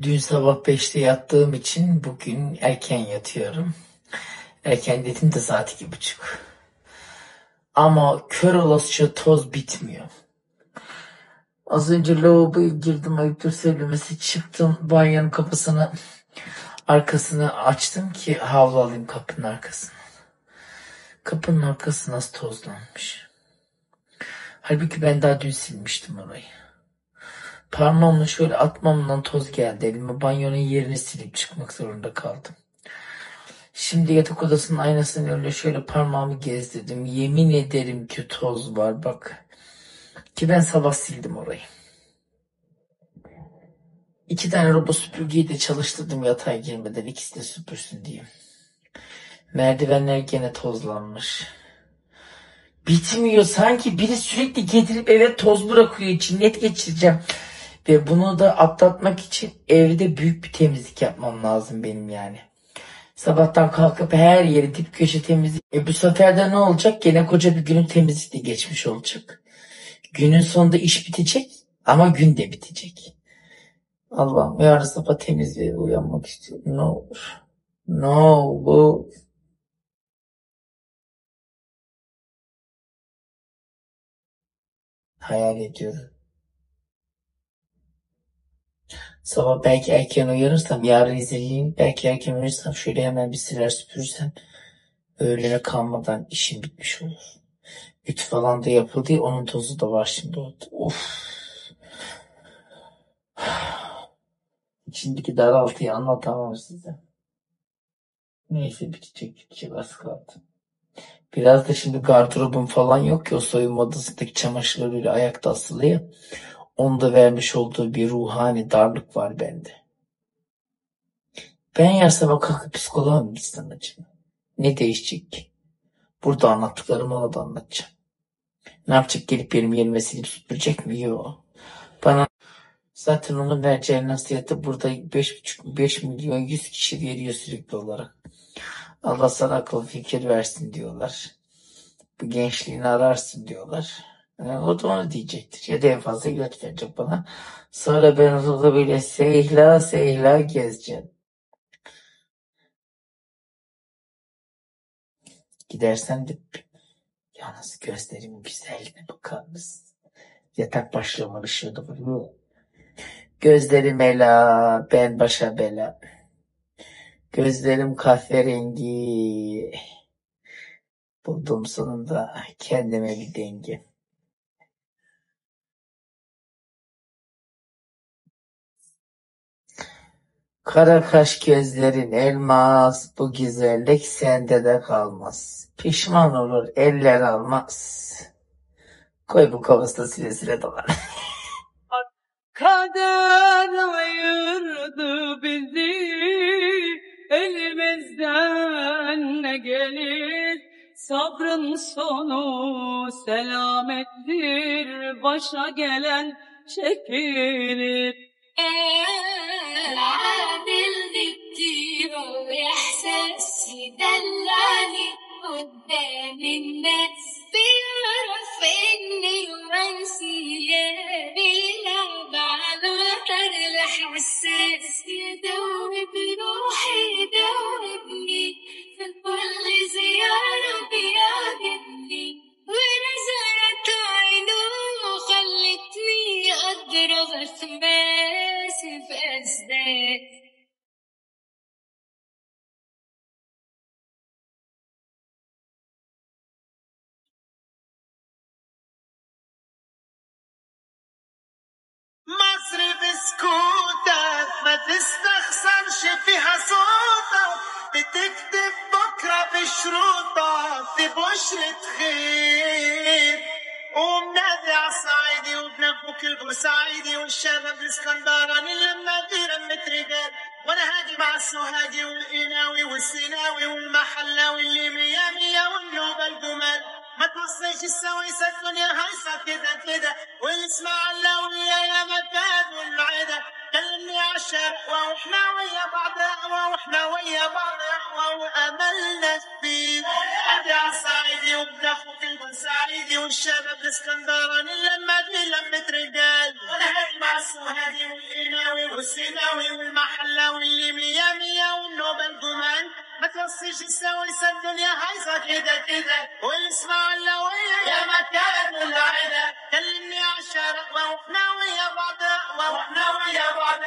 Dün sabah 5'te yattığım için bugün erken yatıyorum. Erken dedim de saat 2:30. Ama kör olasıca toz bitmiyor. Az önce lavaboya girdim, ayıptır söylemesi, çıktım banyonun kapısını arkasını açtım ki havlu alayım kapının arkasına. Kapının arkası nasıl tozlanmış. Halbuki ben daha dün silmiştim orayı. Parmağımla şöyle atmamdan toz geldi elime. Banyonun yerini silip çıkmak zorunda kaldım. Şimdi yatak odasının aynasının önüne şöyle parmağımı gezdirdim. Yemin ederim ki toz var bak. Ki ben sabah sildim orayı. 2 tane robot süpürgeyi de çalıştırdım yatağa girmeden, ikisi de süpürsün diye. Merdivenler gene tozlanmış. Bitmiyor, sanki biri sürekli getirip eve toz bırakıyor, cinnet geçireceğim. Ve bunu da atlatmak için evde büyük bir temizlik yapmam lazım benim yani. Sabahtan kalkıp her yeri dip köşe temizlik. Bu sefer de ne olacak? Gene koca bir günün temizlikle geçmiş olacak. Günün sonunda iş bitecek ama gün de bitecek. Allah'ım yarın sabah temiz ve uyanmak istiyorum. Ne olur. Ne olur. Hayal ediyorum. Sabah belki erken uyanırsam, yarın izinliyim. Belki erken uyanırsam şöyle hemen bir siler süpürsem öğlene kalmadan işim bitmiş olur. Ütü falan da yapıldı. Onun tozu da var şimdi orada. Of. İçindeki daraltıyı anlatamam size. Neyse bitecek az kaldı. Biraz da şimdi gardırobum falan yok ki, o soyunma odasındaki çamaşırlarıyla ayakta asılı ya. Onda vermiş olduğu bir ruhani darlık var bende. Ben yarın sabah kalkıp psikoloğa mı gitsem acaba? Ne değişecek ki? Burada anlattıklarımı ona da anlatacağım. Ne yapacak, gelip benim yerime silip süpürecek mi? Yok. Bana zaten onun vereceği nasihatı burada 5 milyon 100 kişi veriyor sürekli olarak. Allah sana akıl fikir versin diyorlar. Bu gençliğini ararsın diyorlar. O da onu diyecektir. Ya da en fazla ilaç verecek bana. Sonra ben orada böyle seyla seyla gezeceğim. Gidersen de yalnız gözlerimin güzelliğine bakar mısın? Yatak başlığımın ışığı da vuruyor. Gözlerim ela, ben başa bela. Gözlerim kahverengi. Buldum sonunda kendime bir denge. Kara kaş gözlerin elmas, bu güzellik sende de kalmaz. Pişman olur eller almaz. Koy bu kovasına sile sile dolar. Kader ayırdı bizi, elimizden ne gelir? Sabrın sonu selamettir, başa gelen çekilir. العادل بالطير وإحساس يدلعني قدام الناس بيعرف إن الرومانسية بيلعب على وتر الحساس يدوب روحي يدوبني في كل زيارة بيعجبني ونظرة عينه خلتني أضرب خماس في أسداد. مصر بسكوتك ما تستخسرش فيها صوتك، بتكتب بكرة بشروطك في بشرة خير. ومنادي عالصعيدي وابن اخوك البورسعيدي والشباب الاسكندراني لما في لمة رجال، وانا هاجي مع السوهاجي والقناوي والسيناوي والمحلاوي اللي مية مية والنوبة الجمال. ما توصيش السويسة الدنيا هايصة كده كده، والاسماعيلاوية يا مكان والمعدة. كلمني عالشرق واحنا ويا بعض قهوة، واحنا ويا بعض قهوة واملنا فيه. ادي عالصعيدي وابن اخوك البورسعيدي والشباب الاسكندراني لما في لمة رجال، وانا هاجي مع السوهاجي والقناوي والسيناوي والمحلاوي اللي مية مية والنوبل جمان ما توصيش يساوي الدنيا هايصة كده كده والاسماعيلاوية يا مكان العدا كلمني عالشرق واحنا ويا بعض واحنا ويا بعض